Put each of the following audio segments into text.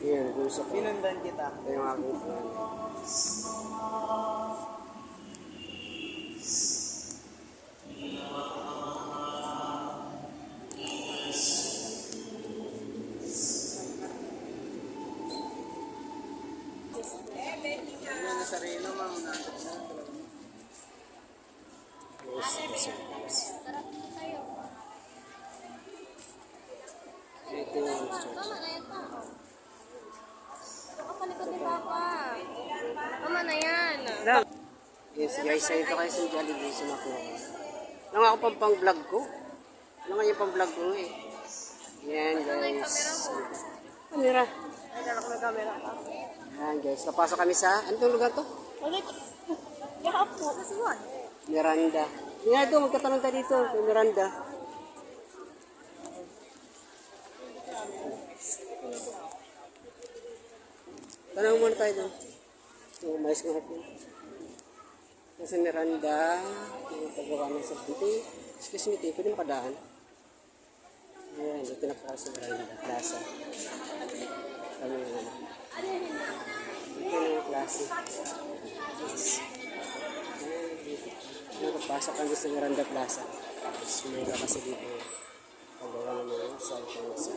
Yan, gusto ko. Pinundan kita. Ito yung aking plan. Ano sa relo, ma'am? Ito yung Mama, na yan pa. Nakapalikod ni Papa. Mama, na yan. Yes guys, so ito kayo sa Jollibee, sumakuha ko. Lang ako pang-vlog ko. Ano nga yung pang-vlog ko eh. Yan guys. Camera. Ay, dala ko ng camera. Yan guys, napasok kami sa, ano itong lugar to? Ulit. Yakap po. Kasi one. Miranda. Yan ito, magkatanong tayo dito. Sa Miranda. Tanong muna tayo doon. So, mais nga hapon. Sa Miranda, yung paggawa ng sabiti. Excuse me, pwede makadaan. Ayan, dito na po sa Miranda Plaza. Kami yung ano. Dito na yung klase. Nakapasok kami sa Miranda Plaza. Tapos may kasi dito paggawa ng mga cellphone sa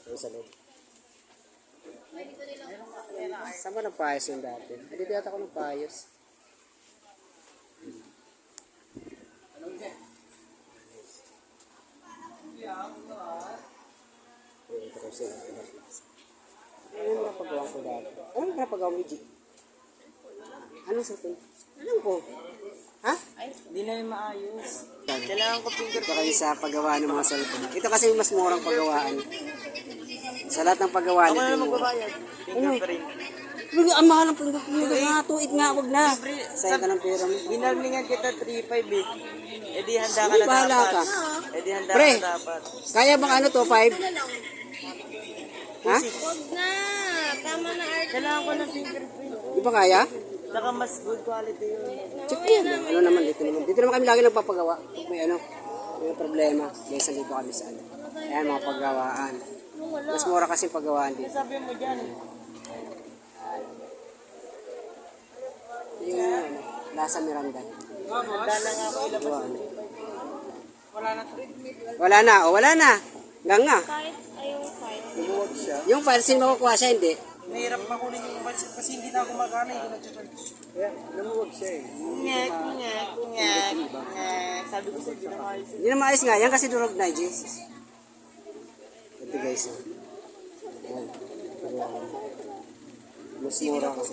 ito sa loob. Saan ba nagpaayos yung dati? Dito yata ako nagpaayos. Ito ko sila. Ano yung napagawa ko dati? Ano yung napagawa mo, Iji? Ano sa ito? Alam ko. Ha? Ay, di na yung maayos. Kailangan ko Ito fingerprint. kayo sa paggawa ng mga cellphone. Ito kasi yung mas murang paggawaan. Sa lahat ng paggawa Ako na nito. lang magbabayad. Fingerprint. Ang mahal ng pinagpapinag nga. Tuig nga, wag na. Sayang ka ng pera mo. Binarningan kita 3.5 eh. Eh di handa ka Hindi, na bahala dapat. ka. Eh di handa Pre. ka na dapat. Kaya bang ano to, 5? Ha? Huwag na. Tama na, Art. Kailangan ko ng fingerprint. Di ba kaya? Saka mas good quality yun. Check mo. Ano naman dito naman. Dito naman kami lagi nagpapagawa. May ano, may problema. Guys, nandito kami sa ano. Ayan, mga paggawaan. Mas mura kasi paggawaan dito. Sabi mo dyan. Yung ano, Plaza Miranda. Handa na nga ako ilabas. Diba, ano? Wala na to. Wala na, o wala na. Hanggang nga. Kahit ayong file. Lumuwag siya. Yung file, sino makukuha siya, hindi? Nahirap makunin yung budget kasi hindi na ako magana. Hindi na charge. Kaya lumuwag siya eh. Ngek, ngek, ngek, ngek. Sabi ko sa'yo, hindi na maayos. Hindi na maayos nga. Yan kasi durog na, Jesus. Ito guys. Ayan. Mas mura kasi.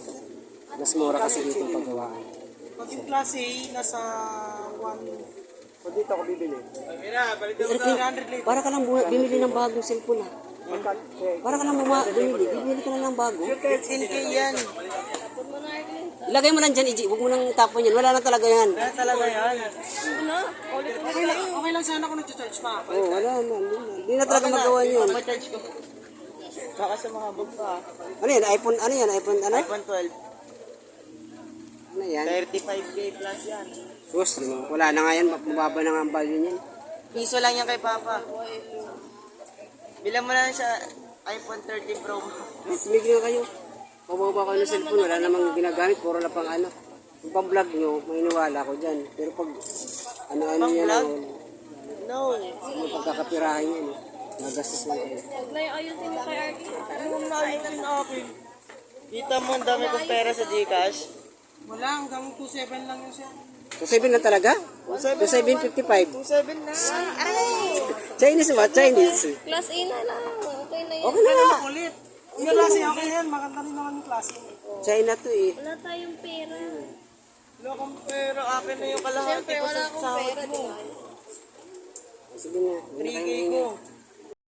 Mas mura kasi dito ang paggawaan. Pag yung klase A, nasa 1... Pag dito ako bibili. Mira, balik Eh, para ka lang bumili ng bagong cellphone ha. Para ka lang bumili ka lang ng bago. 13K yan. Ilagay mo lang dyan, Iji. Huwag mo nang tapon yan. Wala na talaga yan. Kaya talaga yan. Ano? Ulit ulit. Okay lang sana ako nag-charge pa. Oo, wala na. Hindi na talaga magawa yun. Ma-charge ko. Baka sa mga bug pa. Ano yan? iPhone, ano yan? iPhone, ano? iPhone 12. Ano yan? 35K plus yan. Sus, wala na nga yan. Mababa na nga ang value niyan. Piso lang yan kay Papa. Bilang mo na lang siya iPhone 13 Pro. Tumigil na kayo. Pababa kayo ng cellphone. Wala namang ginagamit. Puro lang pang ano. Kung pang-vlog nyo, maniniwala ko dyan. Pero pag ano-ano yan, Pang-vlog? No. yung pagkakapirahin yan. Nagastos lang kayo. Huwag na yung ayusin mo kay Art. Ano na ayun akin? Kita mo ang dami kong pera sa Gcash. Wala, hanggang 2.7 lang yun siya. 2.7 na talaga? 2.755. 2.7 na. Chinese ba? Chinese. Class A na lang. Okay na yun. Okay na nga. Ulit. Yung klase okay yan. Maganda rin naman yung klase. China to eh. Wala tayong pera. Wala kang pera. Akin na yung kalahati Siyempre, ko wala sa akong sahod pera. mo. Di ba? Sige na. 3K ko.